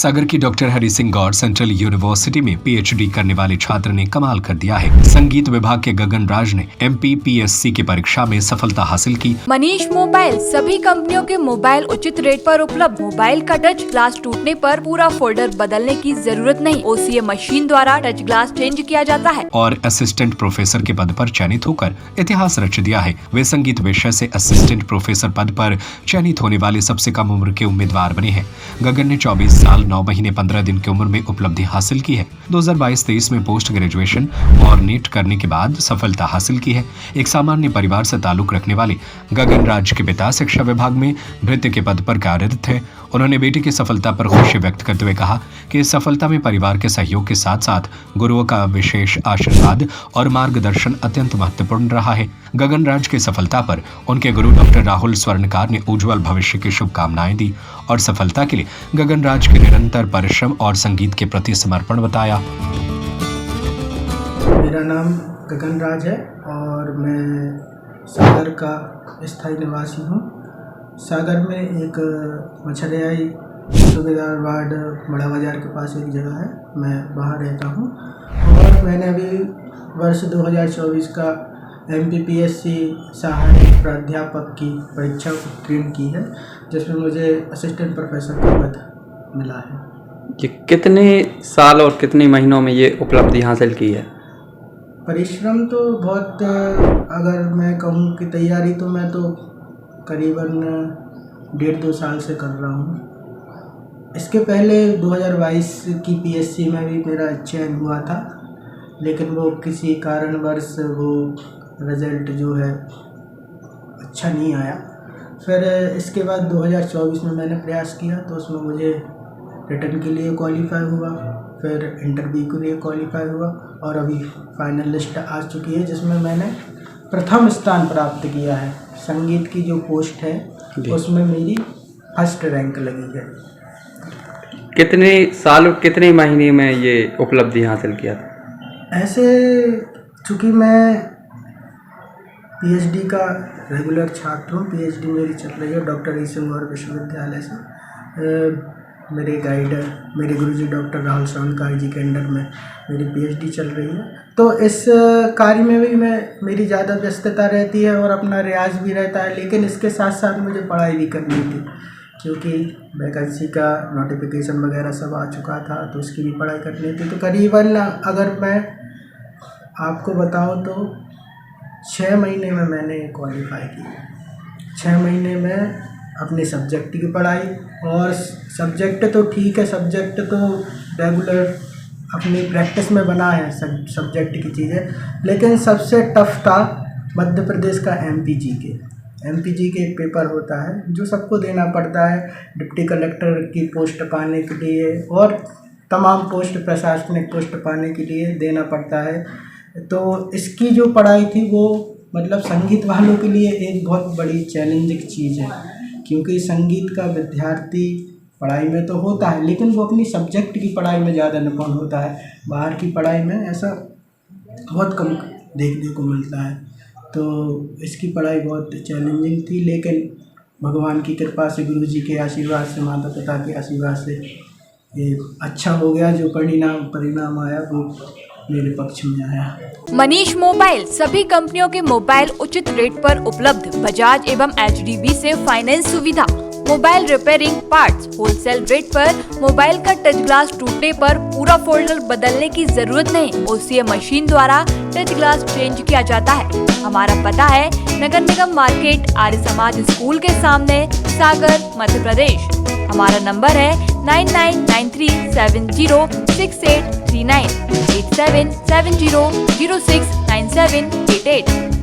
सागर की डॉक्टर हरि सिंह गौर central university में PhD करने वाले छात्र ने कमाल कर दिया है। संगीत विभाग के गगन राज ने MPPSC की परीक्षा में सफलता हासिल की। मनीष मोबाइल सभी कंपनियों के मोबाइल उचित रेट पर उपलब्ध। मोबाइल का टच ग्लास टूटने पर पूरा फोल्डर बदलने की जरूरत नहीं, OCA मशीन द्वारा टच ग्लास चेंज किया जाता है। और असिस्टेंट प्रोफेसर के पद पर चयनित होकर इतिहास रच दिया है। वे संगीत विषय से असिस्टेंट प्रोफेसर पद पर चयनित होने वाले सबसे कम उम्र के उम्मीदवार बने हैं। गगन ने 24 साल 9 महीने 15 दिन की उम्र में उपलब्धि हासिल की है। 2022-23 में पोस्ट ग्रेजुएशन और नीट करने के बाद सफलता हासिल की है। एक सामान्य परिवार से ताल्लुक रखने वाले गगन राज के पिता शिक्षा विभाग में भृत्य के पद पर कार्यरत थे। उन्होंने बेटी की सफलता पर खुशी व्यक्त करते हुए कहा कि इस सफलता में परिवार के सहयोग के साथ साथ गुरुओं का विशेष आशीर्वाद और मार्गदर्शन अत्यंत महत्वपूर्ण रहा है। गगन राज की सफलता पर उनके गुरु डॉक्टर राहुल स्वर्णकार ने उज्जवल भविष्य की शुभकामनाएं दी और सफलता के लिए गगन राज के निरंतर परिश्रम और संगीत के प्रति समर्पण बताया। मेरा नाम गगन राज है और मैं सागर का स्थायी निवासी हूँ। सागर में एक मछरियाई सूबेदार वार्ड बड़ा बाजार के पास एक जगह है, मैं वहाँ रहता हूँ। और मैंने अभी वर्ष 2024 का MPPSC सहायक प्राध्यापक की परीक्षा उत्तीर्ण की है, जिसमें मुझे असिस्टेंट प्रोफेसर का पद मिला है। कि कितने साल और कितने महीनों में ये उपलब्धि हासिल की है? परिश्रम तो बहुत, अगर मैं कहूँ कि तैयारी तो मैं तो करीबन 1.5-2 साल से कर रहा हूँ। इसके पहले 2022 की PSC में भी मेरा चयन हुआ था, लेकिन वो किसी कारणवश वो रिज़ल्ट जो है अच्छा नहीं आया। फिर इसके बाद 2024 में मैंने प्रयास किया तो उसमें मुझे रिटर्न के लिए क्वालिफाई हुआ, फिर इंटरव्यू के लिए क्वालिफाई हुआ और अभी फाइनल लिस्ट आ चुकी है, जिसमें मैंने प्रथम स्थान प्राप्त किया है। संगीत की जो पोस्ट है उसमें मेरी फर्स्ट रैंक लगी है। कितने साल और कितने महीने में ये उपलब्धि हासिल किया था? ऐसे चूँकि मैं PhD का रेगुलर छात्र हूँ, PhD मेरी चल रही है डॉक्टर हरि सिंह गौर विश्वविद्यालय से। मेरे गाइडर, मेरे गुरुजी डॉक्टर राहुल स्वर्णकार जी के अंडर में मेरी PhD चल रही है। तो इस कार्य में भी मेरी ज़्यादा व्यस्तता रहती है और अपना रियाज भी रहता है, लेकिन इसके साथ साथ मुझे पढ़ाई भी करनी थी, क्योंकि वैकेंसी का नोटिफिकेशन वगैरह सब आ चुका था, तो उसकी भी पढ़ाई करनी थी। तो करीबन अगर मैं आपको बताऊं तो 6 महीने में मैंने क्वालिफाई की। 6 महीने में अपने सब्जेक्ट की पढ़ाई, और सब्जेक्ट तो ठीक है, सब्जेक्ट तो रेगुलर अपनी प्रैक्टिस में बना है सब्जेक्ट की चीज़ें, लेकिन सबसे टफ था मध्य प्रदेश का MPG के एक पेपर होता है जो सबको देना पड़ता है, डिप्टी कलेक्टर की पोस्ट पाने के लिए और तमाम पोस्ट, प्रशासनिक पोस्ट पाने के लिए देना पड़ता है। तो इसकी जो पढ़ाई थी वो मतलब संगीत वालों के लिए एक बहुत बड़ी चैलेंजिंग चीज़ है, क्योंकि संगीत का विद्यार्थी पढ़ाई में तो होता है, लेकिन वो अपनी सब्जेक्ट की पढ़ाई में ज़्यादा निपुण होता है। बाहर की पढ़ाई में ऐसा बहुत कम देखने को मिलता है। तो इसकी पढ़ाई बहुत चैलेंजिंग थी, लेकिन भगवान की कृपा से, गुरुजी के आशीर्वाद से, माता पिता के आशीर्वाद से ये अच्छा हो गया। जो परिणाम आया वो मेरे पक्ष में आया। मनीष मोबाइल सभी कंपनियों के मोबाइल उचित रेट पर उपलब्ध। बजाज एवं HDB से फाइनेंस सुविधा, mobile repairing parts wholesale rate पर। मोबाइल का टच ग्लास टूटने पर पूरा फोल्डर बदलने की जरूरत नहीं, OCA मशीन द्वारा टच ग्लास चेंज किया जाता है। हमारा पता है नगर निगम मार्केट, आर्य समाज स्कूल के सामने, सागर, मध्य प्रदेश। हमारा नंबर है 9993706839 8770069788।